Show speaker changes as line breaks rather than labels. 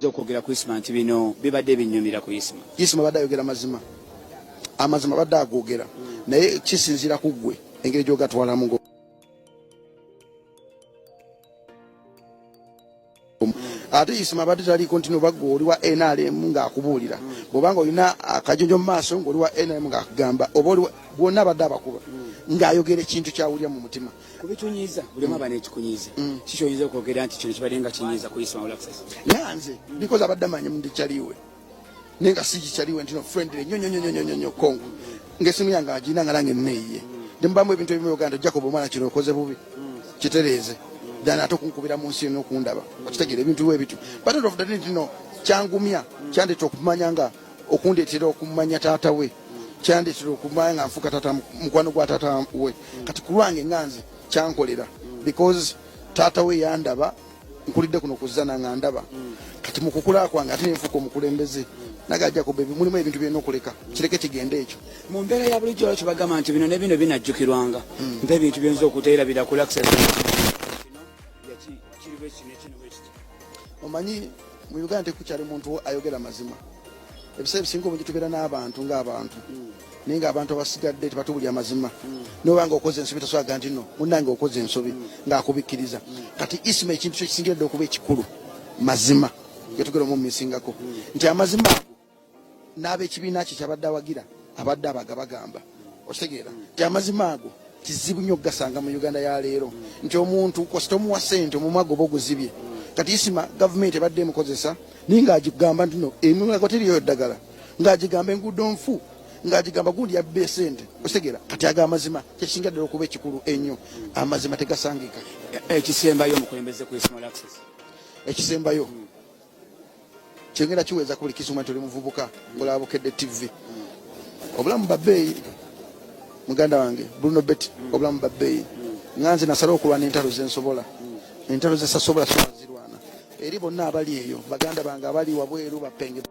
Okwogera ku Isma nti bino bibadde binyumira ku Isma.
Isma badde ayogera mazima. Amazima badde agogera. Naye kisinzira ku ggwe engeri gy'ogatwalamu ngo. Ate Isma badde tali kontinu baggo oli wa NRM ng'akubuulira. Bw'obanga olina akajonjo mu maaso ng'oli wa NRM ng'akugamba oba oli bwonna badde abakuba ng'ayogera ekintu kyawulira mu mutima.
Kubitunyiza bulema bane ekikunyiza. Kikyoyinza okwogera nti kino kibadde nga kinyiza ku Isma Olaxes.
Yanze because abadde amanya mu ndikyaliwe. Nenga sikikyaliwe ntino friendly nyonyonyonyonyonyo kongo. Ngesimu yange agina nga nange nneeye. Ndimbamu ebintu ebimu Uganda Jacob omwana kino okoze bubi. Kitereeze. Dana atokunkubira mu nsi n'okundaba. Okitegere ebintu webitu. But of the day ntino kyangumya kyandeta okumanya nga okundetera okumanya taata we. Kyandetera okumanya nga nfuka taata mukwano gwa taata we. Kati kulwange nganze kyankolera because taata we yandaba nkulidde kuno kuzana nga ndaba kati mukukula kwange ate nfuko mukulembeze nagajja ko bebi mulimu ebintu byeno okuleka kireke kigende ekyo
mu mbeera ya bulijjo kibagamba nti bino ne bino binajjukirwanga mpe ebintu byinza okuteera bira ku Olaxes
omanyi mu Uganda tekukyali muntu ayogera mazima ebiseera ebisinga obungi tubeera n'abantu ng'abantu naye ng'abantu abasigadde tebatubulya amazima n'obanga okoze ensobi taswaga nti no munnange okoze ensobi ng'akubikkiriza kati Isma ekintu kyo kisingiridde okuba ekikulu mazima getugera mu misingako nti amazima ago n'ab'ekibiina kye kyabadde awagira abadde abagabagamba okitegeera nti amazima ago kizibu nnyo okugasanga mu Uganda ya leero nti omuntu kosita omuwa ssente omumwa goba oguzibye kati Isma gavumenti ebadde emukozesa naye ng'agigamba nti no emiwago teriyo ddagala ng'agigamba enguudo nfu ng'agigamba gundi yabbe sente okitegeera kati aga amazima kyekisinga ddala okuba ekikulu ennyo amazima tegasangika
ekisembayo omukulembeze ku Isma Olaxes
ekisembayo kyengenda kiweza ku buli kisuma nti oli muvubuka ng'olabukedde TV obulamu babbeeyi muganda wange Bruno Bet obulamu babbeeyi nganze nasala okulwana entalo zensobola entalo zesasobola zirwana eri bonna abali eyo baganda bange abali wabweru bapenge